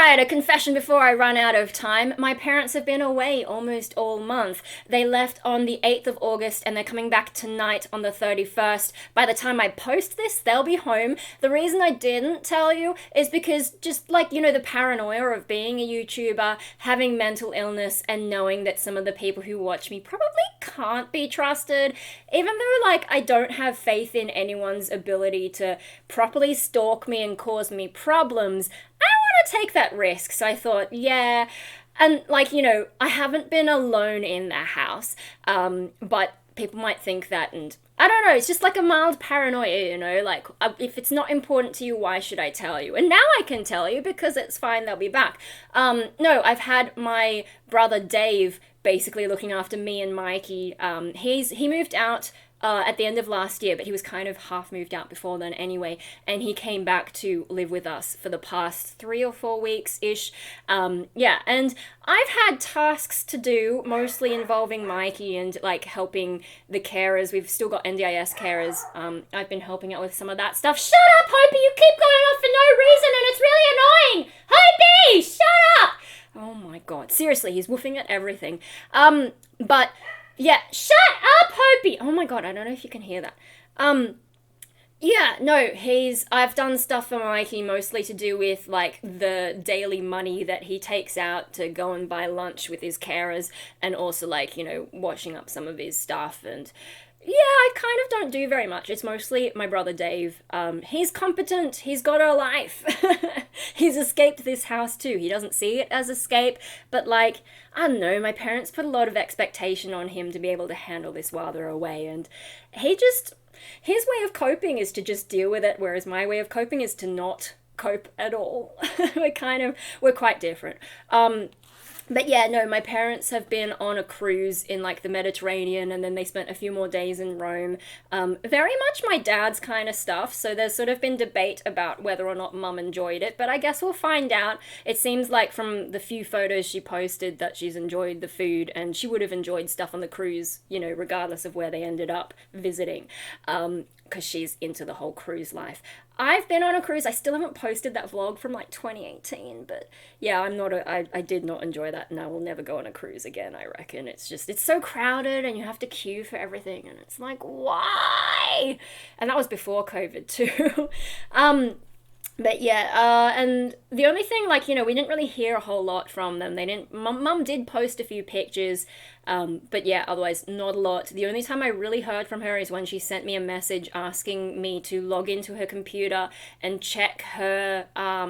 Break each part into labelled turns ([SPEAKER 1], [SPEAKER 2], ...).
[SPEAKER 1] Alright, a confession before I run out of time. My parents have been away almost all month. They left on the 8th of August and they're coming back tonight on the 31st. By the time I post this, they'll be home. The reason I didn't tell you is because just like, the paranoia of being a YouTuber, having mental illness, and knowing that some of the people who watch me probably can't be trusted. Even though, I don't have faith in anyone's ability to properly stalk me and cause me problems, I want to take that risk. So I thought, yeah. And, I haven't been alone in the house, but people might think that, and I don't know, it's just like a mild paranoia, if it's not important to you, why should I tell you? And now I can tell you because it's fine, they'll be back. No, I've had my brother Dave basically looking after me and Mikey. He moved out at the end of last year, but he was kind of half moved out before then anyway, and he came back to live with us for the past 3 or 4 weeks-ish. Yeah, and I've had tasks to do, mostly involving Mikey and, helping the carers. We've still got NDIS carers. I've been helping out with some of that stuff. Shut up, Hopi! You keep going off for no reason, and it's really annoying! Hopi! Shut up! Oh my god. Seriously, he's woofing at everything. But... yeah, shut up, Hopi! Oh my god, I don't know if you can hear that. Yeah, no, I've done stuff for Mikey mostly to do with, the daily money that he takes out to go and buy lunch with his carers, and also, washing up some of his stuff, and... yeah, I kind of don't do very much. It's mostly my brother Dave. He's competent. He's got a life. He's escaped this house too. He doesn't see it as escape, but I don't know, my parents put a lot of expectation on him to be able to handle this while they're away, and his way of coping is to just deal with it, whereas my way of coping is to not cope at all. We're quite different. But yeah, no, my parents have been on a cruise in, the Mediterranean, and then they spent a few more days in Rome. Very much my dad's kind of stuff, so there's sort of been debate about whether or not Mum enjoyed it, but I guess we'll find out. It seems like from the few photos she posted that she's enjoyed the food, and she would have enjoyed stuff on the cruise, regardless of where they ended up visiting, because she's into the whole cruise life. I've been on a cruise. I still haven't posted that vlog from 2018, but yeah, I did not enjoy that, and I will never go on a cruise again, I reckon. It's so crowded and you have to queue for everything, and it's why? And that was before COVID too. But yeah, and the only thing, we didn't really hear a whole lot from them. Mum did post a few pictures, but yeah, otherwise not a lot. The only time I really heard from her is when she sent me a message asking me to log into her computer and check her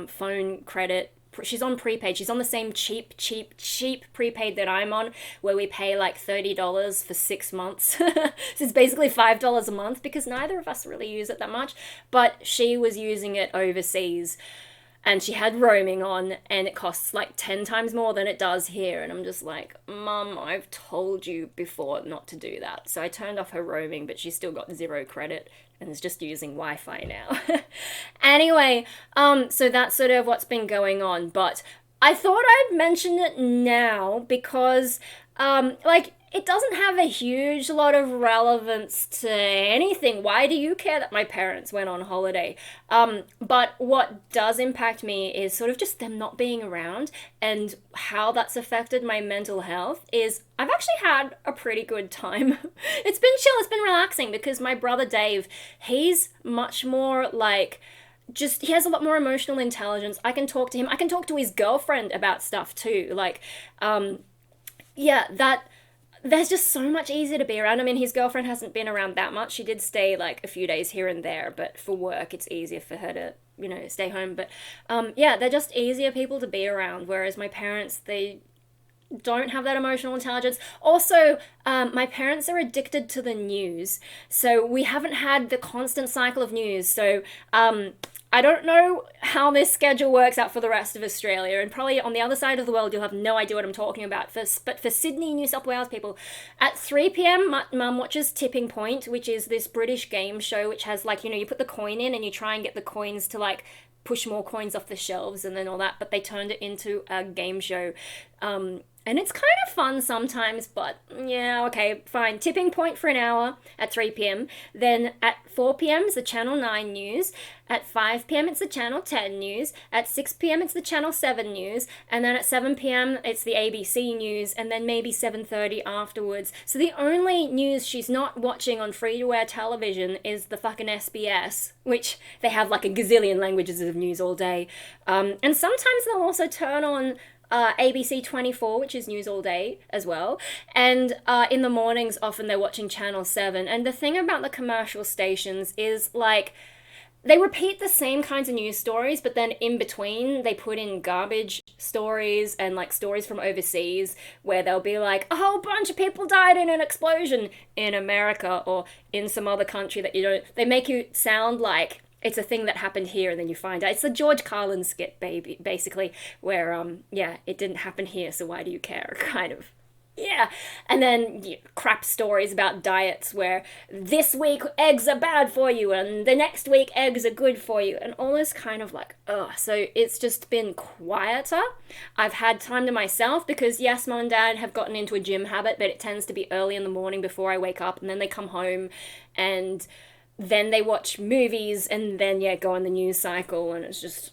[SPEAKER 1] phone credit. She's on prepaid. She's on the same cheap prepaid that I'm on, where we pay $30 for 6 months. So it's basically $5 a month, because neither of us really use it that much. But she was using it overseas, and she had roaming on, and it costs 10 times more than it does here. And I'm just Mum, I've told you before not to do that. So I turned off her roaming, but she's still got 0 credit and is just using Wi-Fi now. Anyway, so that's sort of what's been going on, but I thought I'd mention it now because, it doesn't have a huge lot of relevance to anything. Why do you care that my parents went on holiday? But what does impact me is sort of just them not being around, and how that's affected my mental health is I've actually had a pretty good time. It's been chill, it's been relaxing, because my brother Dave, he's much more he has a lot more emotional intelligence. I can talk to him. I can talk to his girlfriend about stuff too. There's just so much easier to be around. I mean, his girlfriend hasn't been around that much. She did stay a few days here and there, but for work it's easier for her to, stay home. But yeah, they're just easier people to be around, whereas my parents, they don't have that emotional intelligence. Also, my parents are addicted to the news, so we haven't had the constant cycle of news. So I don't know how this schedule works out for the rest of Australia, and probably on the other side of the world you'll have no idea what I'm talking about. But for Sydney, New South Wales people, at 3 p.m, Mum watches Tipping Point, which is this British game show which has you put the coin in and you try and get the coins to push more coins off the shelves and then all that, but they turned it into a game show. And it's kind of fun sometimes, but yeah, okay, fine. Tipping point for an hour at 3 p.m. Then at 4 p.m. is the Channel 9 news. At 5 p.m. it's the Channel 10 news. At 6 p.m. it's the Channel 7 news. And then at 7 p.m. it's the ABC news. And then maybe 7:30 afterwards. So the only news she's not watching on free-to-air television is the fucking SBS, which they have like a gazillion languages of news all day. And sometimes they'll also turn on ABC 24, which is news all day as well. And in the mornings, often they're watching Channel 7. And the thing about the commercial stations is, like, they repeat the same kinds of news stories, but then in between, they put in garbage stories and, like, stories from overseas where they'll be like, a whole bunch of people died in an explosion in America or in some other country that you don't... They make you sound like it's a thing that happened here, and then you find out. It's the George Carlin skit, baby, basically, where, yeah, it didn't happen here, so why do you care, kind of. Yeah. And then crap stories about diets where this week eggs are bad for you, and the next week eggs are good for you, and all this kind of like, ugh. So it's just been quieter. I've had time to myself because, yes, Mum and Dad have gotten into a gym habit, but it tends to be early in the morning before I wake up, and then they come home, and then they watch movies, and then, yeah, go on the news cycle, and it's just...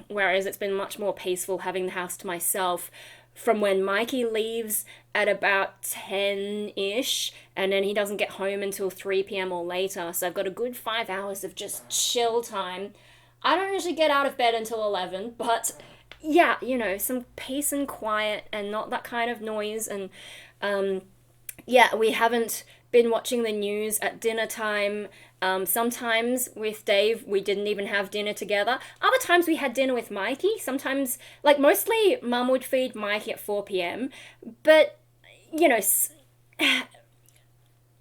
[SPEAKER 1] Whereas it's been much more peaceful having the house to myself from when Mikey leaves at about 10-ish, and then he doesn't get home until 3 p.m. or later, so I've got a good 5 hours of just chill time. I don't usually get out of bed until 11, but yeah, you know, some peace and quiet and not that kind of noise, and yeah, we haven't been watching the news at dinner time. Sometimes with Dave, we didn't even have dinner together. Other times we had dinner with Mikey. Sometimes, like, mostly Mum would feed Mikey at 4 p.m. But, you know,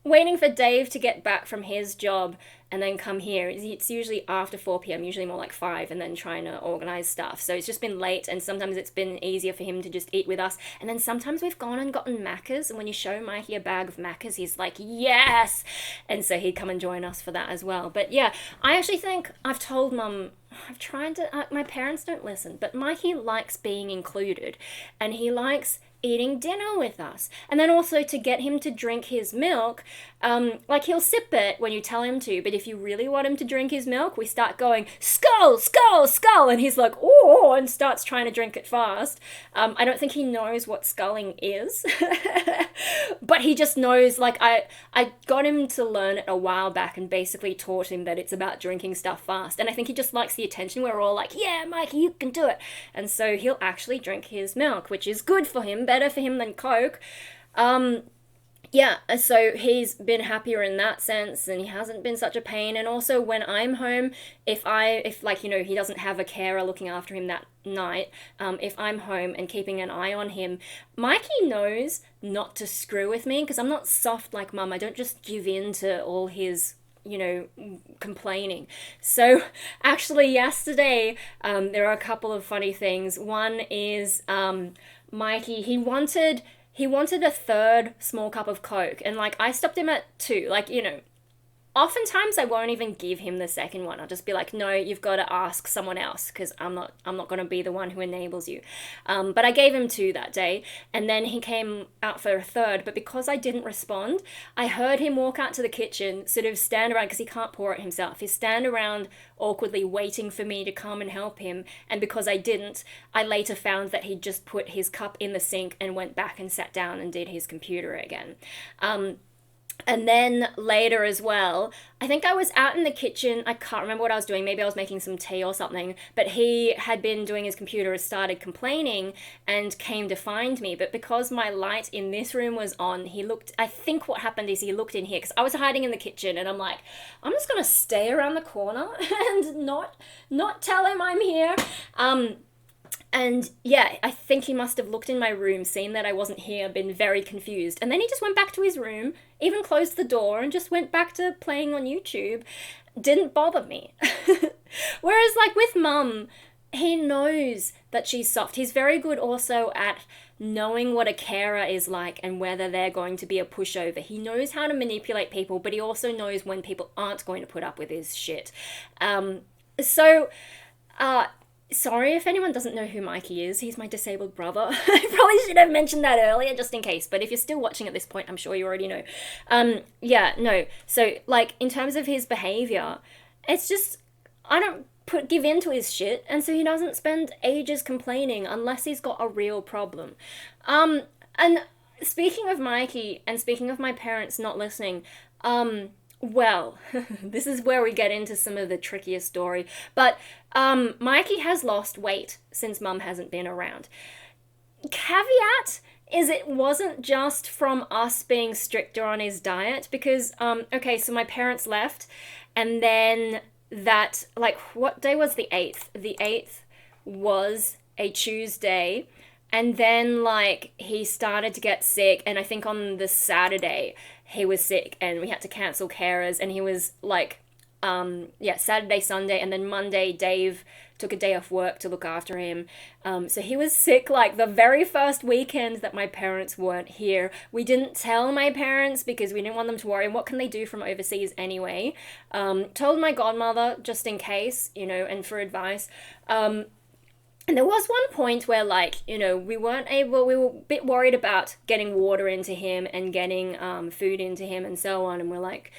[SPEAKER 1] waiting for Dave to get back from his job and then come here, it's usually after 4 p.m, usually more like 5, and then trying to organize stuff. So it's just been late, and sometimes it's been easier for him to just eat with us. And then sometimes we've gone and gotten Macca's, and when you show Mikey a bag of Macca's, he's like, yes! And so he'd come and join us for that as well. But yeah, I actually think I've told Mum, I've tried to, my parents don't listen, but Mikey likes being included, and he likes eating dinner with us. And then also to get him to drink his milk, like, he'll sip it when you tell him to, but if you really want him to drink his milk, we start going, skull, skull, skull, and he's like, oh, and starts trying to drink it fast. I don't think he knows what sculling is, but he just knows, like, I got him to learn it a while back and basically taught him that it's about drinking stuff fast, and I think he just likes the attention. We're all like, yeah, Mikey, you can do it, and so he'll actually drink his milk, which is good for him, better for him than Coke. Yeah, so he's been happier in that sense, and he hasn't been such a pain. And also when I'm home, if like, you know, he doesn't have a carer looking after him that night, if I'm home and keeping an eye on him, Mikey knows not to screw with me, because I'm not soft like Mum. I don't just give in to all his, you know, complaining. So actually yesterday, there are a couple of funny things. One is, Mikey, he wanted a third small cup of Coke, and, like, I stopped him at 2. Like, you know, oftentimes I won't even give him the second one. I'll just be like, no, you've got to ask someone else, because I'm not going to be the one who enables you. But I gave him 2 that day, and then he came out for a third, but because I didn't respond, I heard him walk out to the kitchen, sort of stand around, because he can't pour it himself. He stand around awkwardly waiting for me to come and help him, and because I didn't, I later found that he'd just put his cup in the sink and went back and sat down and did his computer again. And then later as well, I think I was out in the kitchen, I can't remember what I was doing, maybe I was making some tea or something, but he had been doing his computer, started complaining, and came to find me. But because my light in this room was on, he looked, I think what happened is he looked in here, because I was hiding in the kitchen, and I'm like, I'm just gonna stay around the corner and not tell him I'm here. And yeah, I think he must have looked in my room, seen that I wasn't here, been very confused. And then he just went back to his room, even closed the door, and just went back to playing on YouTube. Didn't bother me. Whereas, like, with Mum, he knows that she's soft. He's very good also at knowing what a carer is like and whether they're going to be a pushover. He knows how to manipulate people, but he also knows when people aren't going to put up with his shit. Sorry if anyone doesn't know who Mikey is. He's my disabled brother. I probably should have mentioned that earlier just in case, but if you're still watching at this point, I'm sure you already know. Yeah, no. So, like, in terms of his behavior, it's just, I don't give in to his shit, and so he doesn't spend ages complaining unless he's got a real problem. And speaking of Mikey, and speaking of my parents not listening, well, this is where we get into some of the trickier story. But Mikey has lost weight since Mum hasn't been around. Caveat is it wasn't just from us being stricter on his diet because, okay, so my parents left, and then that, like, what day was the 8th? The 8th was a Tuesday. And then, like, he started to get sick, and I think on the Saturday, he was sick, and we had to cancel carers, and he was, like, yeah, Saturday, Sunday, and then Monday, Dave took a day off work to look after him. So he was sick, like, the very first weekend that my parents weren't here. We didn't tell my parents because we didn't want them to worry, and what can they do from overseas anyway? Told my godmother, just in case, you know, and for advice. And there was one point where, like, you know, we were a bit worried about getting water into him and getting food into him and so on. And we're like,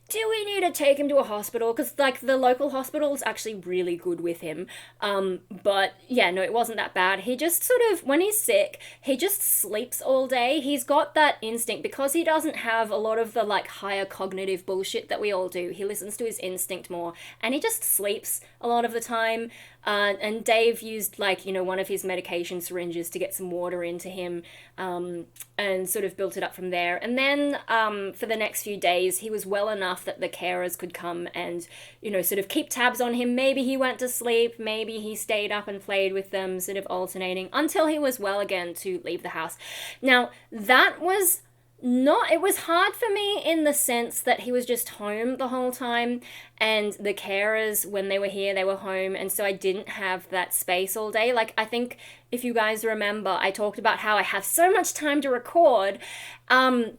[SPEAKER 1] do we need to take him to a hospital? Because, like, the local hospital is actually really good with him. But, yeah, no, it wasn't that bad. He just sort of, when he's sick, he just sleeps all day. He's got that instinct. Because he doesn't have a lot of the, like, higher cognitive bullshit that we all do. He listens to his instinct more. And he just sleeps a lot of the time. And Dave used, like, you know, one of his medication syringes to get some water into him, and sort of built it up from there. And then for the next few days, he was well enough that the carers could come and, you know, sort of keep tabs on him. Maybe he went to sleep, maybe he stayed up and played with them, sort of alternating, until he was well again to leave the house. Now, that was it was hard for me in the sense that he was just home the whole time, and the carers, when they were here, they were home, and so I didn't have that space all day. Like, I think if you guys remember, I talked about how I have so much time to record, and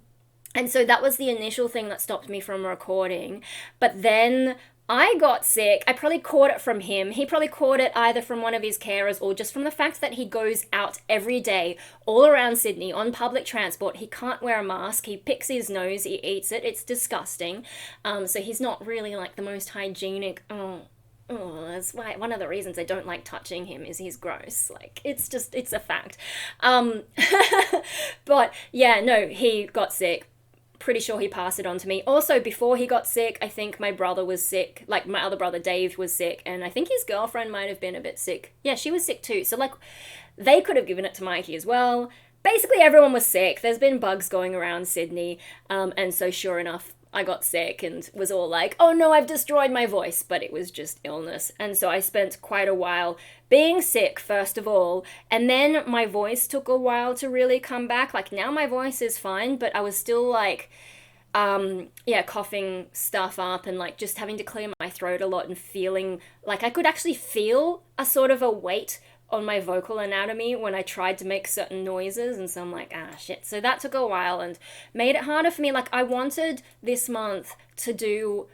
[SPEAKER 1] so that was the initial thing that stopped me from recording. But then I got sick. I probably caught it from him. He probably caught it either from one of his carers or just from the fact that he goes out every day all around Sydney on public transport. He can't wear a mask. He picks his nose. He eats it. It's disgusting. So he's not really, like, the most hygienic. That's why one of the reasons I don't like touching him is he's gross. Like, it's a fact. But yeah, no, he got sick. Pretty sure he passed it on to me. Also, before he got sick, I think my brother was sick. Like, my other brother, Dave, was sick. And I think his girlfriend might have been a bit sick. Yeah, she was sick too. So, like, they could have given it to Mikey as well. Basically, everyone was sick. There's been bugs going around Sydney. And so, sure enough, I got sick and was all like, oh no, I've destroyed my voice. But it was just illness. And so I spent quite a while being sick, first of all. And then my voice took a while to really come back. Like, now my voice is fine, but I was still, like, coughing stuff up and, like, just having to clear my throat a lot and feeling like I could actually feel a sort of a weight on my vocal anatomy when I tried to make certain noises, and so I'm like, shit. So that took a while and made it harder for me. Like, I wanted this month to do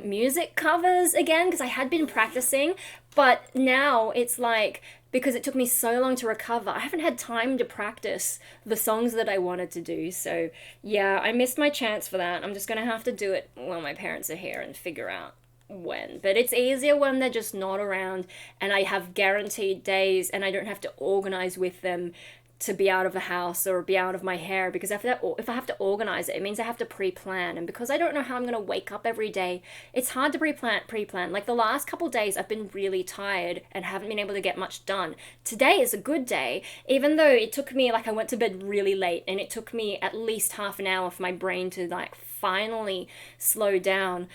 [SPEAKER 1] music covers again because I had been practicing, but now it's like, because it took me so long to recover, I haven't had time to practice the songs that I wanted to do. So yeah, I missed my chance for that. I'm just gonna have to do it while my parents are here and figure out when. But it's easier when they're just not around and I have guaranteed days and I don't have to organize with them to be out of the house or be out of my hair, because if I have to organize it, it means I have to pre-plan, and because I don't know how I'm going to wake up every day, it's hard to pre-plan. Like, the last couple days I've been really tired and haven't been able to get much done. Today is a good day, even though it took me, like, I went to bed really late and it took me at least half an hour for my brain to, like, finally slow down.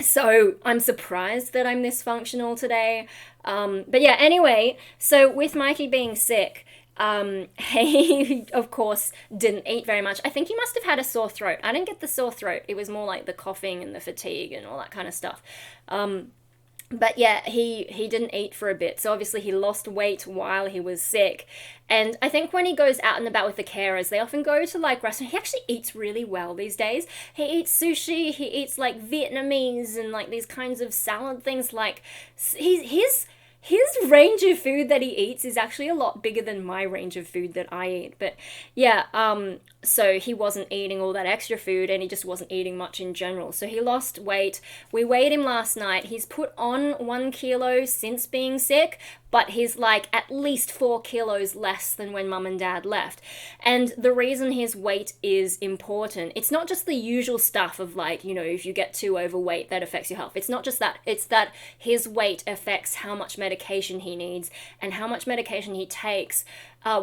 [SPEAKER 1] So I'm surprised that I'm this functional today. But yeah, anyway, so with Mikey being sick, he, of course, didn't eat very much. I think he must have had a sore throat. I didn't get the sore throat. It was more like the coughing and the fatigue and all that kind of stuff. But yeah, he didn't eat for a bit. So obviously he lost weight while he was sick. And I think when he goes out and about with the carers, they often go to, like, restaurants. He actually eats really well these days. He eats sushi, he eats, like, Vietnamese and, like, these kinds of salad things. Like, his his range of food that he eats is actually a lot bigger than my range of food that I eat. But yeah, so he wasn't eating all that extra food and he just wasn't eating much in general. So he lost weight. We weighed him last night. He's put on 1 kilo since being sick, but he's like at least 4 kilos less than when mum and dad left. And the reason his weight is important, it's not just the usual stuff of like, you know, if you get too overweight, that affects your health. It's not just that. It's that his weight affects how much medication he needs and how much medication he takes.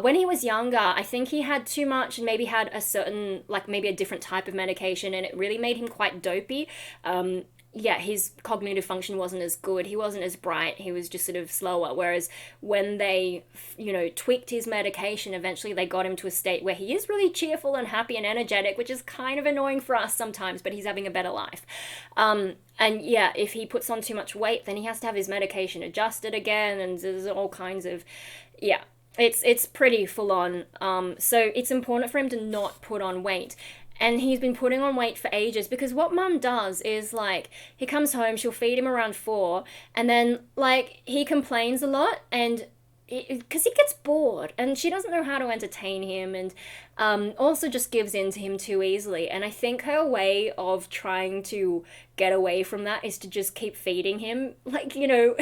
[SPEAKER 1] When he was younger, I think he had too much and maybe had a certain, like maybe a different type of medication, and it really made him quite dopey. Yeah, his cognitive function wasn't as good. He wasn't as bright. He was just sort of slower. Whereas when they, you know, tweaked his medication, eventually they got him to a state where he is really cheerful and happy and energetic, which is kind of annoying for us sometimes, but he's having a better life. And yeah, if he puts on too much weight, then he has to have his medication adjusted again, and there's all kinds of, yeah. It's pretty full on. So it's important for him to not put on weight. And he's been putting on weight for ages because what mum does is like, he comes home, she'll feed him around 4, and then like he complains a lot, and because he gets bored and she doesn't know how to entertain him, and also just gives in to him too easily. And I think her way of trying to get away from that is to just keep feeding him, like, you know,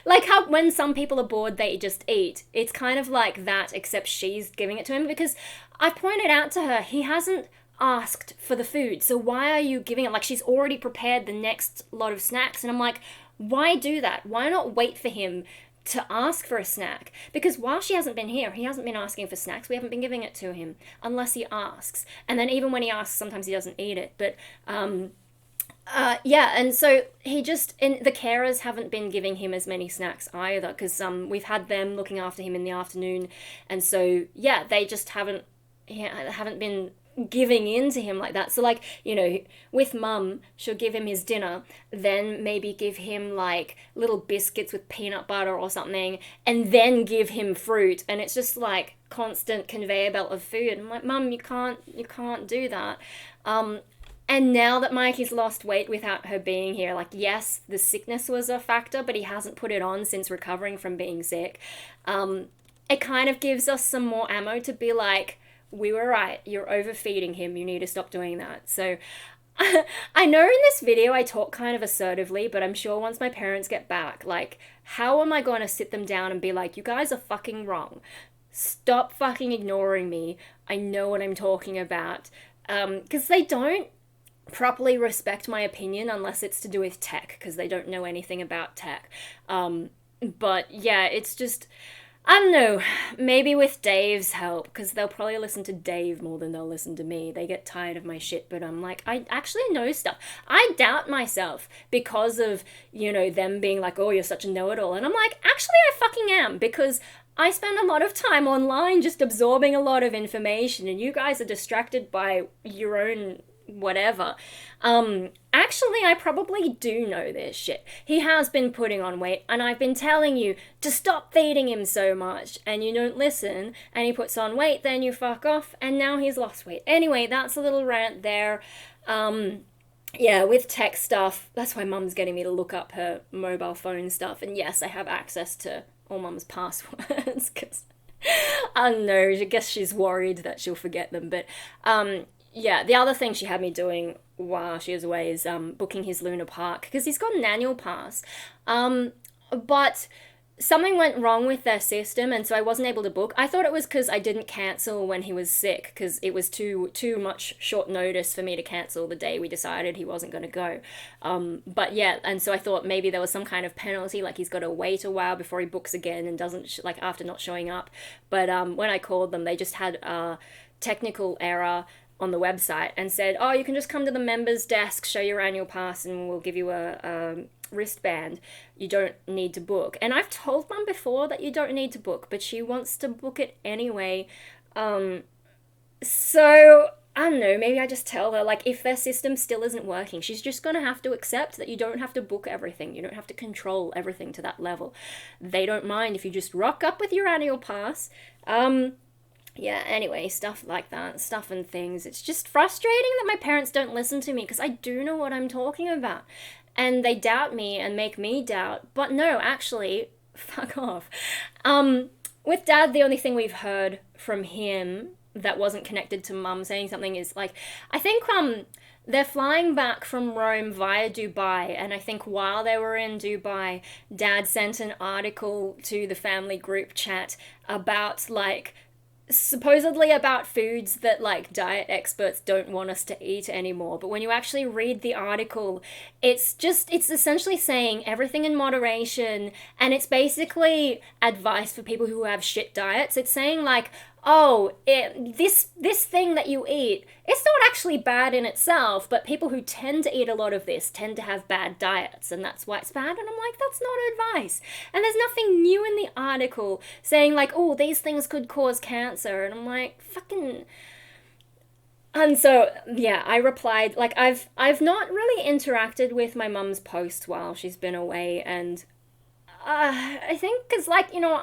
[SPEAKER 1] like how when some people are bored they just eat. It's kind of like that, except she's giving it to him, because I pointed out to her he hasn't asked for the food, so why are you giving it? Like, she's already prepared the next lot of snacks, and I'm like, why do that? Why not wait for him to ask for a snack? Because while she hasn't been here, he hasn't been asking for snacks. We haven't been giving it to him unless he asks, and then even when he asks, sometimes he doesn't eat it. But yeah, and so he just, and the carers haven't been giving him as many snacks either, because we've had them looking after him in the afternoon, and so yeah, they just haven't been giving in to him like that. So like, you know, with mum, she'll give him his dinner, then maybe give him like little biscuits with peanut butter or something, and then give him fruit, and it's just like constant conveyor belt of food. I'm like, mum, you can't do that. And now that Mikey's lost weight without her being here, like, yes, the sickness was a factor, but he hasn't put it on since recovering from being sick. It kind of gives us some more ammo to be like, we were right, you're overfeeding him, you need to stop doing that. So I know in this video I talk kind of assertively, but I'm sure once my parents get back, like, how am I going to sit them down and be like, you guys are fucking wrong. Stop fucking ignoring me. I know what I'm talking about. Because they don't properly respect my opinion unless it's to do with tech, because they don't know anything about tech. But yeah, it's just, I don't know, maybe with Dave's help, because they'll probably listen to Dave more than they'll listen to me. They get tired of my shit, but I'm like, I actually know stuff. I doubt myself because of, you know, them being like, oh, you're such a know-it-all. And I'm like, actually, I fucking am, because I spend a lot of time online just absorbing a lot of information, and you guys are distracted by your own whatever. Actually, I probably do know this shit. He has been putting on weight, and I've been telling you to stop feeding him so much, and you don't listen, and he puts on weight, then you fuck off, and now he's lost weight. Anyway, that's a little rant there. Yeah, with tech stuff, that's why mum's getting me to look up her mobile phone stuff, and yes, I have access to all mum's passwords, because, I don't know, I guess she's worried that she'll forget them, but, yeah, the other thing she had me doing while she was away is booking his Luna Park, because he's got an annual pass. But something went wrong with their system, and so I wasn't able to book. I thought it was because I didn't cancel when he was sick, because it was too much short notice for me to cancel the day we decided he wasn't going to go. But yeah, and so I thought maybe there was some kind of penalty, like he's got to wait a while before he books again and doesn't, like after not showing up. But when I called them, they just had a technical error on the website and said, oh, you can just come to the members desk, show your annual pass, and we'll give you a wristband. You don't need to book. And I've told Mum before that you don't need to book, but she wants to book it anyway. So I don't know, maybe I just tell her, like, if their system still isn't working, she's just gonna have to accept that you don't have to book everything. You don't have to control everything to that level. They don't mind if you just rock up with your annual pass. Yeah, anyway, stuff like that, stuff and things. It's just frustrating that my parents don't listen to me, because I do know what I'm talking about. And they doubt me and make me doubt. But no, actually, fuck off. With Dad, the only thing we've heard from him that wasn't connected to Mum saying something is like, I think they're flying back from Rome via Dubai, and I think while they were in Dubai, Dad sent an article to the family group chat about like supposedly about foods that like diet experts don't want us to eat anymore. But when you actually read the article, it's essentially saying everything in moderation, and it's basically advice for people who have shit diets. It's saying like, oh, this thing that you eat, it's not actually bad in itself, but people who tend to eat a lot of this tend to have bad diets, and that's why it's bad. And I'm like, that's not advice. And there's nothing new in the article saying like, oh, these things could cause cancer. And I'm like, fucking... And so, yeah, I replied, like, I've not really interacted with my mum's post while she's been away, and I think because, like, you know,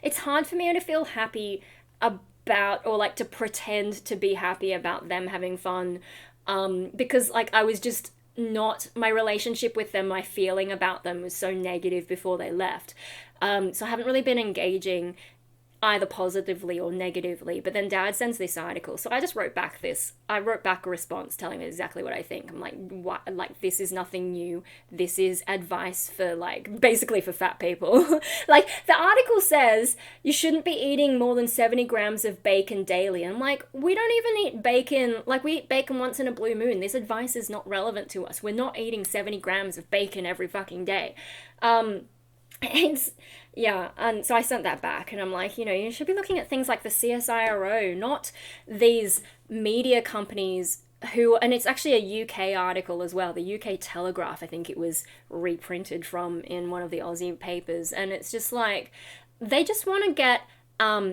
[SPEAKER 1] it's hard for me to feel happy about, or like to pretend to be happy about them having fun, because like I was just not, my relationship with them, my feeling about them was so negative before they left, so I haven't really been engaging either positively or negatively. But then Dad sends this article, so I wrote back a response telling him exactly what I think. I'm like, what, like, this is nothing new, this is advice for, like, basically for fat people. Like, the article says you shouldn't be eating more than 70 grams of bacon daily, and I'm like, we don't even eat bacon, like, we eat bacon once in a blue moon. This advice is not relevant to us. We're not eating 70 grams of bacon every fucking day. Yeah, and so I sent that back, and I'm like, you know, you should be looking at things like the CSIRO, not these media companies who, and it's actually a UK article as well, the UK Telegraph, I think it was reprinted from in one of the Aussie papers, and it's just like, they just want to get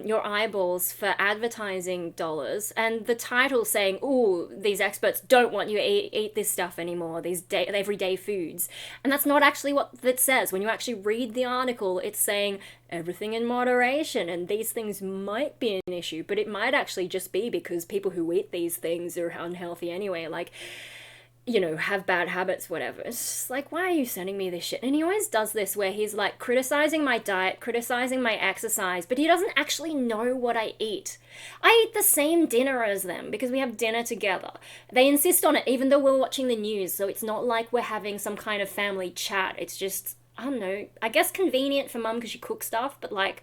[SPEAKER 1] your eyeballs for advertising dollars, and the title saying, "Oh, these experts don't want you to eat this stuff anymore, these everyday foods," and that's not actually what it says. When you actually read the article, it's saying everything in moderation, and these things might be an issue, but it might actually just be because people who eat these things are unhealthy anyway, like, you know, have bad habits, whatever. It's just like, why are you sending me this shit? And he always does this where he's like criticizing my diet, criticizing my exercise, but he doesn't actually know what I eat. I eat the same dinner as them because we have dinner together. They insist on it even though we're watching the news, so it's not like we're having some kind of family chat. It's just, I don't know, I guess convenient for Mum because she cooks stuff, but like,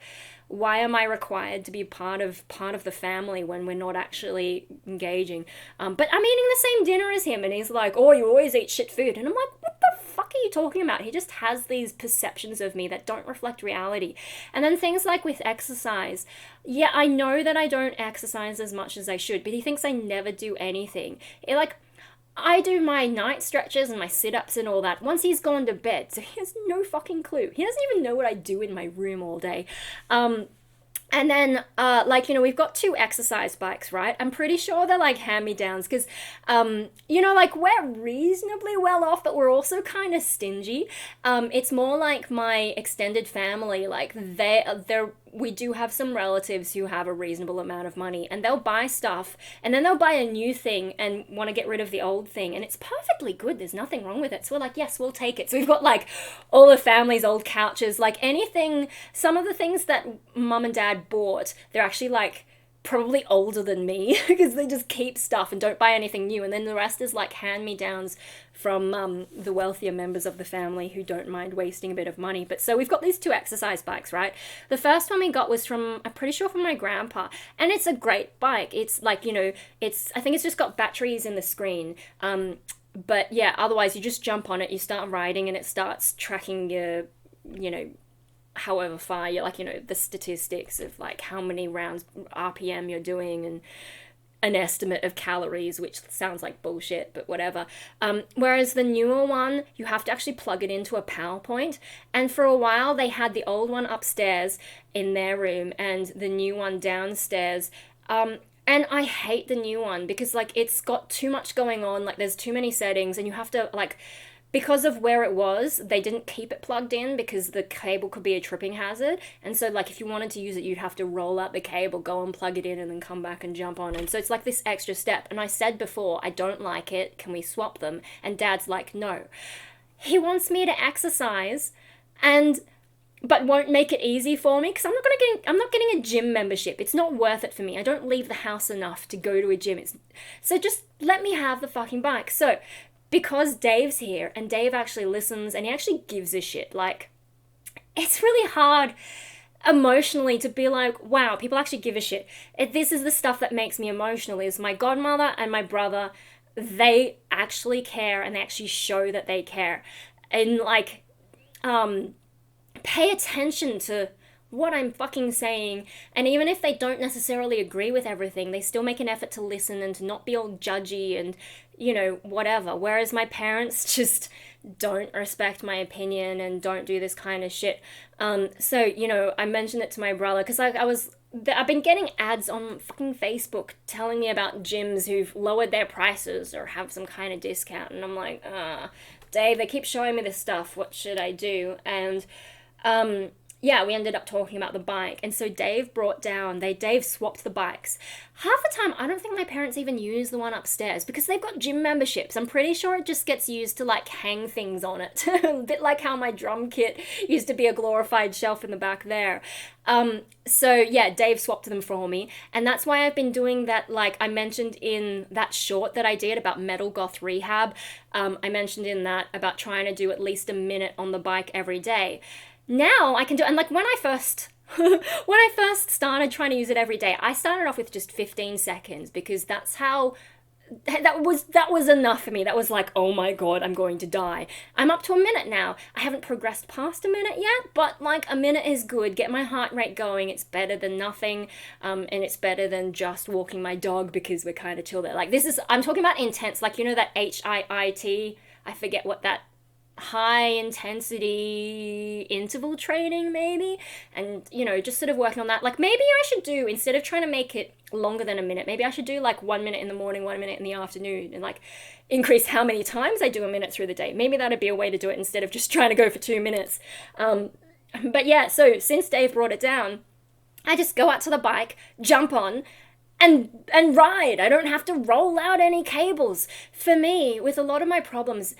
[SPEAKER 1] why am I required to be part of the family when we're not actually engaging? But I'm eating the same dinner as him, and he's like, oh, you always eat shit food. And I'm like, what the fuck are you talking about? He just has these perceptions of me that don't reflect reality. And then things like with exercise. Yeah, I know that I don't exercise as much as I should, but he thinks I never do anything. I do my night stretches and my sit-ups and all that once he's gone to bed, so he has no fucking clue. He doesn't even know what I do in my room all day. And then, like, you know, we've got 2 exercise bikes, right? I'm pretty sure they're, like, hand-me-downs, because, you know, like, we're reasonably well off, but we're also kind of stingy. It's more like my extended family, like, we do have some relatives who have a reasonable amount of money, and they'll buy stuff, and then they'll buy a new thing and want to get rid of the old thing, and it's perfectly good, there's nothing wrong with it, so we're like, yes, we'll take it. So we've got like all the family's old couches, like anything, some of the things that Mum and Dad bought, they're actually like probably older than me because they just keep stuff and don't buy anything new, and then the rest is like hand-me-downs from the wealthier members of the family who don't mind wasting a bit of money. But so we've got these 2 exercise bikes, right? The first one we got was from, I'm pretty sure from my grandpa, and it's a great bike. It's like, you know, I think it's just got batteries in the screen, but yeah, otherwise you just jump on it, you start riding, and it starts tracking your, you know, however far you're, like, you know, the statistics of like how many rounds RPM you're doing, and an estimate of calories, which sounds like bullshit, but whatever. Whereas the newer one, you have to actually plug it into a PowerPoint, and for a while they had the old one upstairs in their room and the new one downstairs, and I hate the new one because like it's got too much going on, like there's too many settings, and you have to like, because of where it was, they didn't keep it plugged in because the cable could be a tripping hazard. And so, like, if you wanted to use it, you'd have to roll out the cable, go and plug it in, and then come back and jump on. And so it's like this extra step. And I said before, I don't like it. Can we swap them? And Dad's like, no. He wants me to exercise, and but won't make it easy for me, because I'm not getting a gym membership. It's not worth it for me. I don't leave the house enough to go to a gym. So just let me have the fucking bike. So because Dave's here and Dave actually listens and he actually gives a shit, like, it's really hard emotionally to be like, wow, people actually give a shit. This is the stuff that makes me emotional, is my godmother and my brother, they actually care and they actually show that they care. And like, pay attention to what I'm fucking saying, and even if they don't necessarily agree with everything, they still make an effort to listen and to not be all judgy and, you know, whatever. Whereas my parents just don't respect my opinion and don't do this kind of shit. So, you know, I mentioned it to my brother because I've been getting ads on fucking Facebook telling me about gyms who've lowered their prices or have some kind of discount, and I'm like, Dave, they keep showing me this stuff, what should I do? And yeah, we ended up talking about the bike. And so Dave swapped the bikes. Half the time, I don't think my parents even use the one upstairs because they've got gym memberships. I'm pretty sure it just gets used to like hang things on it. A bit like how my drum kit used to be a glorified shelf in the back there. So yeah, Dave swapped them for me. And that's why I've been doing that, like I mentioned in that short that I did about metal goth rehab. I mentioned in that about trying to do at least a minute on the bike every day. Now I can do, and like when I first started trying to use it every day, I started off with just 15 seconds because that was enough for me. That was like, oh my god, I'm going to die. I'm up to a minute now. I haven't progressed past a minute yet, but like a minute is good. Get my heart rate going. It's better than nothing, and it's better than just walking my dog because we're kind of chill there. Like I'm talking about intense, like, you know, that HIIT, I forget what that, high intensity interval training maybe, and you know, just sort of working on that. Like maybe I should do, instead of trying to make it longer than a minute, maybe I should do like 1 minute in the morning, 1 minute in the afternoon, and like increase how many times I do a minute through the day. Maybe that'd be a way to do it instead of just trying to go for 2 minutes. But yeah, so since Dave brought it down, I just go out to the bike, jump on, and ride. I don't have to roll out any cables. For me, with a lot of my problems,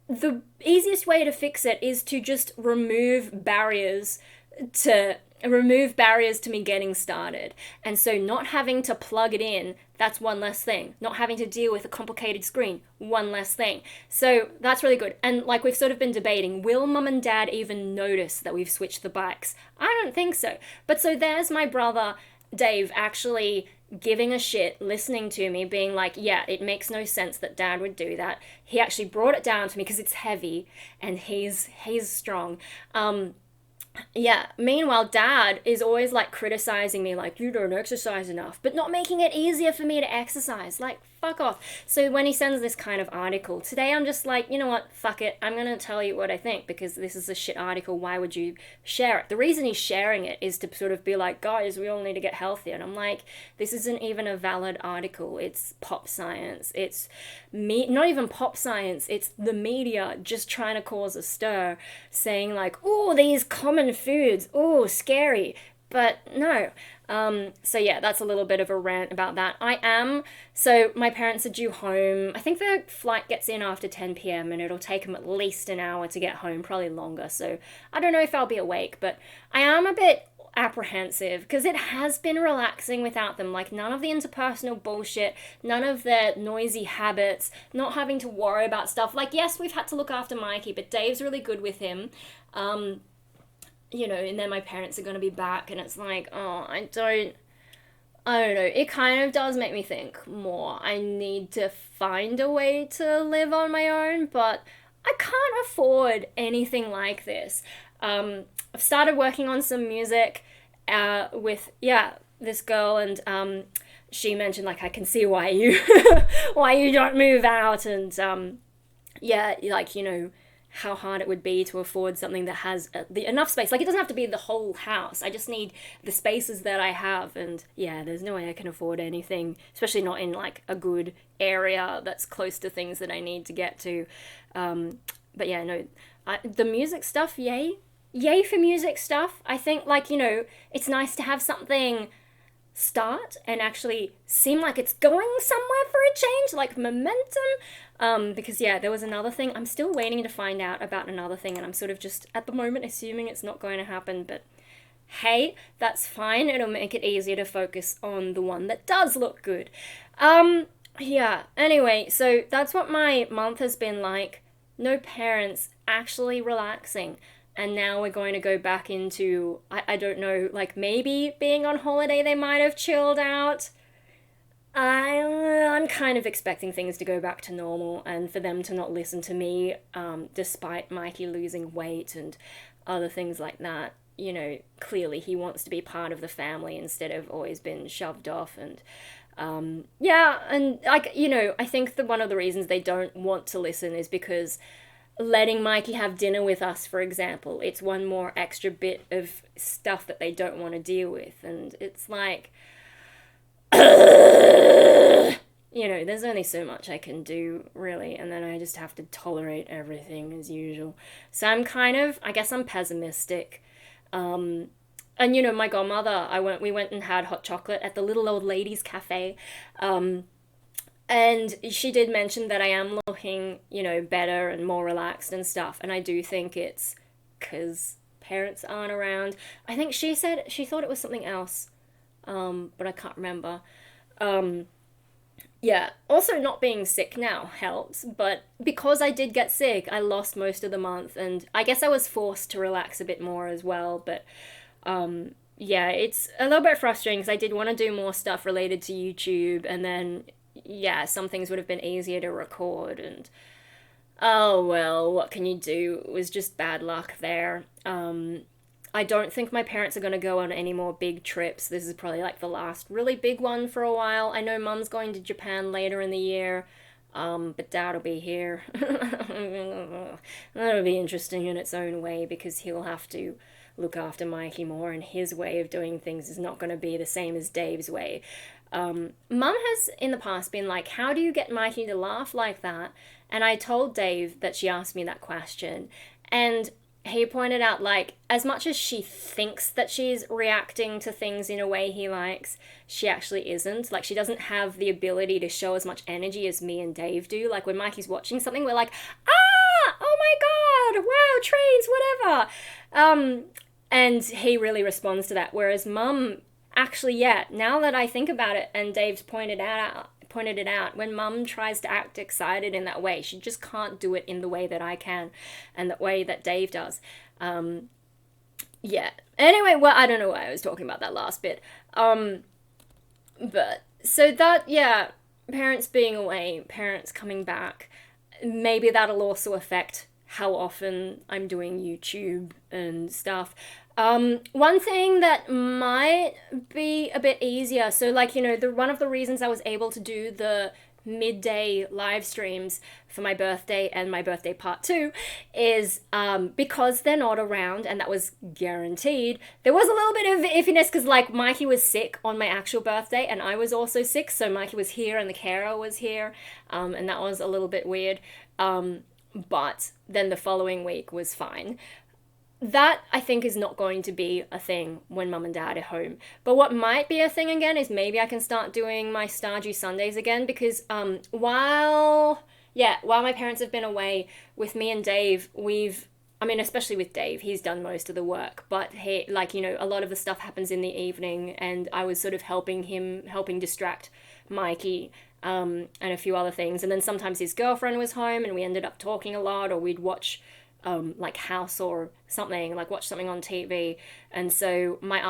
[SPEAKER 1] the easiest way to fix it is to just remove barriers to me getting started. And so not having to plug it in, that's one less thing. Not having to deal with a complicated screen, one less thing. So that's really good. And like we've sort of been debating, will mum and dad even notice that we've switched the bikes? I don't think so. But so there's my brother Dave actually giving a shit, listening to me, being like, yeah, it makes no sense that dad would do that. He actually brought it down to me because it's heavy and he's strong. Yeah, meanwhile, dad is always like criticizing me, like, you don't exercise enough, but not making it easier for me to exercise. Like, fuck off. So when he sends this kind of article, today I'm just like, you know what, fuck it. I'm gonna tell you what I think because this is a shit article. Why would you share it? The reason he's sharing it is to sort of be like, guys, we all need to get healthier. And I'm like, this isn't even a valid article. It's pop science. It's not even pop science. It's the media just trying to cause a stir, saying like, oh, these common foods, oh, scary. But no. So yeah, that's a little bit of a rant about that. So my parents are due home. I think the flight gets in after 10 p.m. and it'll take them at least an hour to get home, probably longer. So I don't know if I'll be awake, but I am a bit apprehensive because it has been relaxing without them. Like none of the interpersonal bullshit, none of their noisy habits, not having to worry about stuff. Like, yes, we've had to look after Mikey, but Dave's really good with him. You know, and then my parents are going to be back and it's like, oh, I don't know. It kind of does make me think more. I need to find a way to live on my own, but I can't afford anything like this. I've started working on some music with, this girl, and she mentioned, like, I can see why you why you don't move out, and like, you know, how hard it would be to afford something that has enough space. Like, it doesn't have to be the whole house. I just need the spaces that I have, and yeah, there's no way I can afford anything, especially not in like a good area that's close to things that I need to get to. But yeah, no, the music stuff, yay for music stuff. I think, like, you know, it's nice to have something start and actually seem like it's going somewhere for a change, like momentum. Because yeah, there was another thing. I'm still waiting to find out about another thing, and I'm sort of just at the moment assuming it's not going to happen, but hey, that's fine. It'll make it easier to focus on the one that does look good. Yeah, anyway, so that's what my month has been like. No parents, actually relaxing. And now we're going to go back into, I don't know, like maybe being on holiday they might have chilled out. I'm kind of expecting things to go back to normal and for them to not listen to me, despite Mikey losing weight and other things like that. You know, clearly he wants to be part of the family instead of always been shoved off. And yeah, and like, you know, I think that one of the reasons they don't want to listen is because letting Mikey have dinner with us, for example, it's one more extra bit of stuff that they don't want to deal with. And it's like, you know, there's only so much I can do, really, and then I just have to tolerate everything as usual. So I'm kind of, I guess I'm pessimistic. And you know, my godmother, we went and had hot chocolate at the little old ladies cafe. And she did mention that I am looking, you know, better and more relaxed and stuff. And I do think it's because parents aren't around. I think she said she thought it was something else, but I can't remember. Yeah, also not being sick now helps, but because I did get sick, I lost most of the month, and I guess I was forced to relax a bit more as well, but yeah, it's a little bit frustrating because I did want to do more stuff related to YouTube, and then, yeah, some things would have been easier to record, and oh well, what can you do? It was just bad luck there. I don't think my parents are going to go on any more big trips. This is probably like the last really big one for a while. I know Mum's going to Japan later in the year, but Dad will be here. That'll be interesting in its own way because he'll have to look after Mikey more, and his way of doing things is not going to be the same as Dave's way. Mum has in the past been like, how do you get Mikey to laugh like that? And I told Dave that she asked me that question, and he pointed out, like, as much as she thinks that she's reacting to things in a way he likes, she actually isn't. Like, she doesn't have the ability to show as much energy as me and Dave do. Like, when Mikey's watching something, we're like, ah, oh my god, wow, trains, whatever. And he really responds to that. Whereas Mum, actually, yeah, now that I think about it, and Dave's pointed it out, when Mum tries to act excited in that way, she just can't do it in the way that I can and the way that Dave does. Yeah, anyway, well, I don't know why I was talking about that last bit. But so that, yeah, parents being away, parents coming back, maybe that'll also affect how often I'm doing YouTube and stuff. One thing that might be a bit easier, so like, you know, one of the reasons I was able to do the midday live streams for my birthday and my birthday part 2 is because they're not around, and that was guaranteed. There was a little bit of iffiness because, like, Mikey was sick on my actual birthday and I was also sick, so Mikey was here and the carer was here, and that was a little bit weird, but then the following week was fine. That, I think, is not going to be a thing when Mum and Dad are home. But what might be a thing again is maybe I can start doing my Stardew Sundays again, because while my parents have been away, with me and Dave, especially with Dave, he's done most of the work, but he, like, you know, a lot of the stuff happens in the evening, and I was sort of helping distract Mikey, and a few other things. And then sometimes his girlfriend was home and we ended up talking a lot, or we'd watch like House or something, like watch something on TV. And so my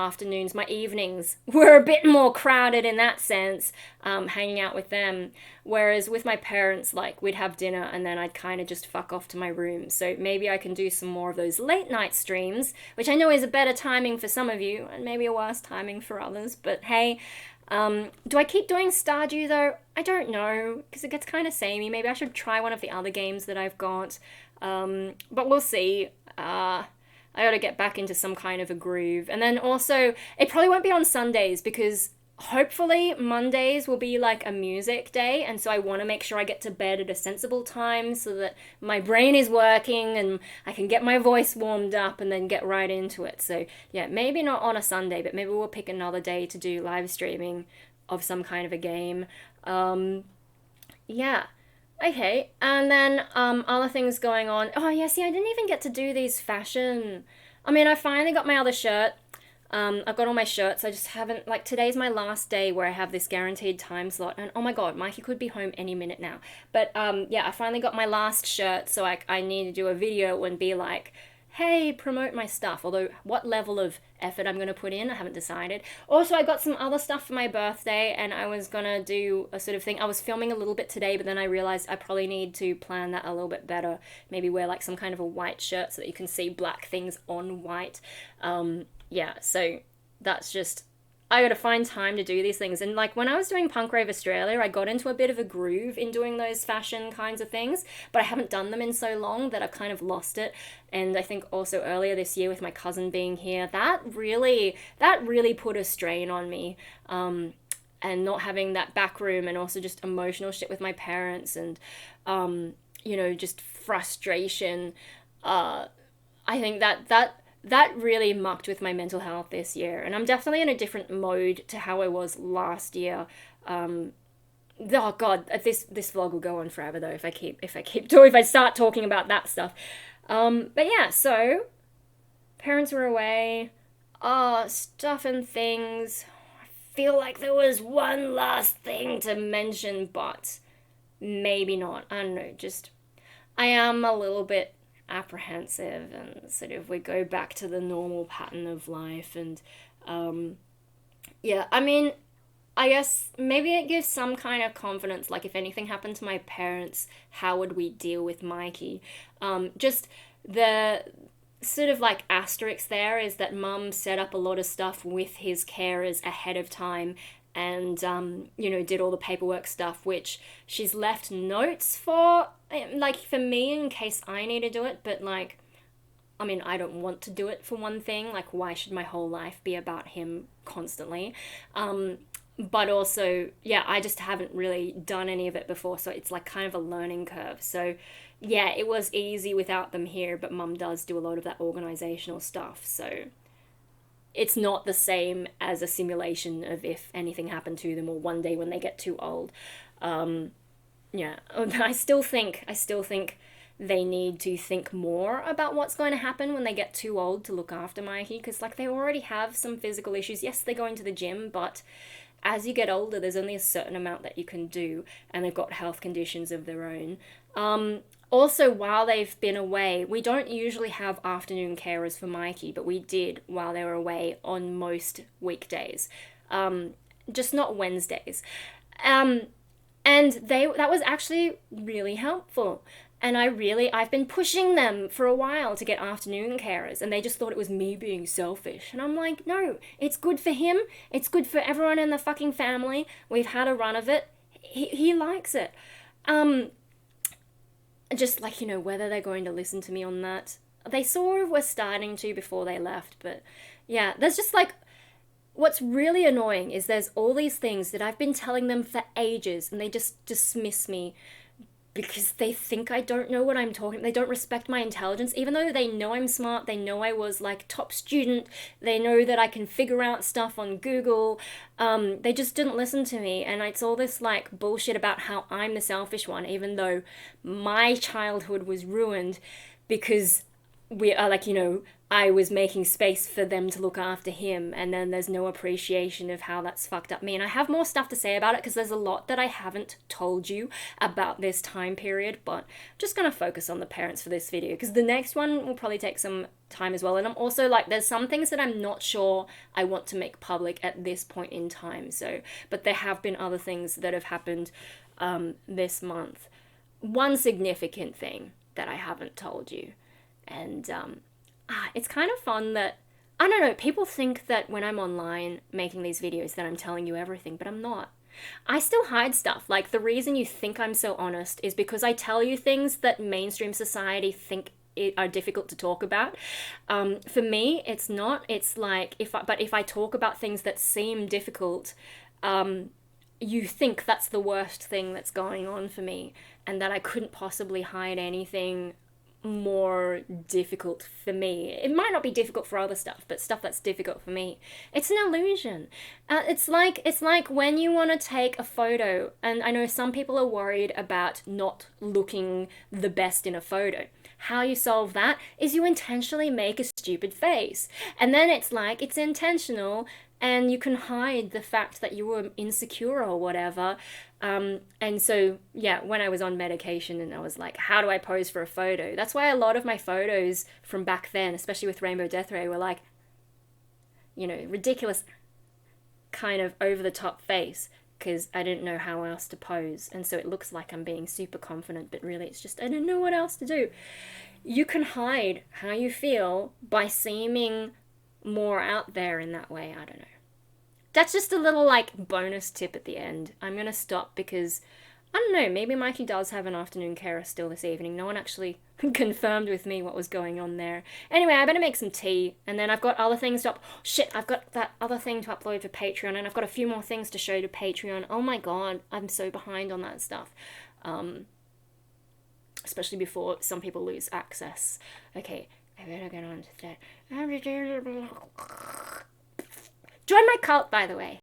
[SPEAKER 1] evenings were a bit more crowded in that sense, hanging out with them. Whereas with my parents, like, we'd have dinner and then I'd kind of just fuck off to my room. So maybe I can do some more of those late night streams, which I know is a better timing for some of you and maybe a worse timing for others. But hey, do I keep doing Stardew though? I don't know, because it gets kind of samey. Maybe I should try one of the other games that I've got. But we'll see. I gotta get back into some kind of a groove. And then also, it probably won't be on Sundays because hopefully Mondays will be like a music day, and so I want to make sure I get to bed at a sensible time so that my brain is working and I can get my voice warmed up and then get right into it. So yeah, maybe not on a Sunday, but maybe we'll pick another day to do live streaming of some kind of a game. Yeah. Okay, and then other things going on. Oh yeah, see, I didn't even get to do these fashion. I mean, I finally got my other shirt. I've got all my shirts. I just haven't, like, today's my last day where I have this guaranteed time slot. And oh my god, Mikey could be home any minute now. But yeah, I finally got my last shirt, so I need to do a video and be like, hey, promote my stuff. Although, what level of effort I'm going to put in, I haven't decided. Also, I got some other stuff for my birthday, and I was going to do a sort of thing. I was filming a little bit today, but then I realized I probably need to plan that a little bit better. Maybe wear, like, some kind of a white shirt so that you can see black things on white. Yeah, so that's just, I gotta find time to do these things. And like when I was doing Punk Rave Australia, I got into a bit of a groove in doing those fashion kinds of things, but I haven't done them in so long that I've kind of lost it. And I think also earlier this year with my cousin being here, that really put a strain on me. And not having that back room, and also just emotional shit with my parents, and just frustration. I think that really mucked with my mental health this year, and I'm definitely in a different mode to how I was last year. Oh god, this vlog will go on forever though if I start talking about that stuff. But yeah, so parents were away. Stuff and things. I feel like there was one last thing to mention, but maybe not. I don't know. Just I am a little bit apprehensive, and sort of we go back to the normal pattern of life, and yeah, I mean, I guess maybe it gives some kind of confidence, like if anything happened to my parents, how would we deal with Mikey? Just the sort of like asterisk there is that mum set up a lot of stuff with his carers ahead of time, and did all the paperwork stuff, which she's left notes for, like, for me in case I need to do it. But like, I mean, I don't want to do it, for one thing. Like, why should my whole life be about him constantly? But also, yeah, I just haven't really done any of it before, so it's like kind of a learning curve. So yeah, it was easy without them here, but mum does do a lot of that organizational stuff, so it's not the same as a simulation of if anything happened to them, or one day when they get too old. Yeah, I still think they need to think more about what's going to happen when they get too old to look after Mikey, because like they already have some physical issues. Yes, they're going to the gym, but as you get older, there's only a certain amount that you can do, and they've got health conditions of their own. Also, while they've been away, we don't usually have afternoon carers for Mikey, but we did while they were away on most weekdays. Just not Wednesdays. And that was actually really helpful. And I've been pushing them for a while to get afternoon carers, and they just thought it was me being selfish. And I'm like, no, it's good for him. It's good for everyone in the fucking family. We've had a run of it. He likes it. Just like, whether they're going to listen to me on that. They sort of were starting to before they left, but yeah, there's just like, what's really annoying is there's all these things that I've been telling them for ages, and they just dismiss me because they think I don't know what I'm talking. They don't respect my intelligence, even though they know I'm smart. They know I was like top student. They know that I can figure out stuff on Google. They just didn't listen to me, and it's all this like bullshit about how I'm the selfish one, even though my childhood was ruined because we are like, I was making space for them to look after him, and then there's no appreciation of how that's fucked up me. And I have more stuff to say about it because there's a lot that I haven't told you about this time period, but I'm just going to focus on the parents for this video because the next one will probably take some time as well. And I'm also like, there's some things that I'm not sure I want to make public at this point in time. So, but there have been other things that have happened this month. One significant thing that I haven't told you, and it's kind of fun that, I don't know, people think that when I'm online making these videos that I'm telling you everything, but I'm not. I still hide stuff. Like, the reason you think I'm so honest is because I tell you things that mainstream society think are difficult to talk about. For me, it's not. It's like, if I talk about things that seem difficult, you think that's the worst thing that's going on for me, and that I couldn't possibly hide anything more difficult for me. It might not be difficult for other stuff, but stuff that's difficult for me, it's an illusion. It's like when you want to take a photo, and I know some people are worried about not looking the best in a photo. How you solve that is you intentionally make a stupid face, and then it's like it's intentional, and you can hide the fact that you were insecure or whatever. And so, yeah, when I was on medication and I was like, how do I pose for a photo? That's why a lot of my photos from back then, especially with Rainbow Death Ray, were like, ridiculous, kind of over the top face, because I didn't know how else to pose. And so it looks like I'm being super confident, but really it's just I didn't know what else to do. You can hide how you feel by seeming more out there in that way. I don't know. That's just a little like bonus tip at the end. I'm gonna stop because I don't know, maybe Mikey does have an afternoon carer still this evening. No one actually confirmed with me what was going on there. Anyway, I better make some tea, and then I've got other things to shit, I've got that other thing to upload for Patreon, and I've got a few more things to show to Patreon. Oh my god, I'm so behind on that stuff. Especially before some people lose access. Okay, I better get on to that. Join my cult, by the way.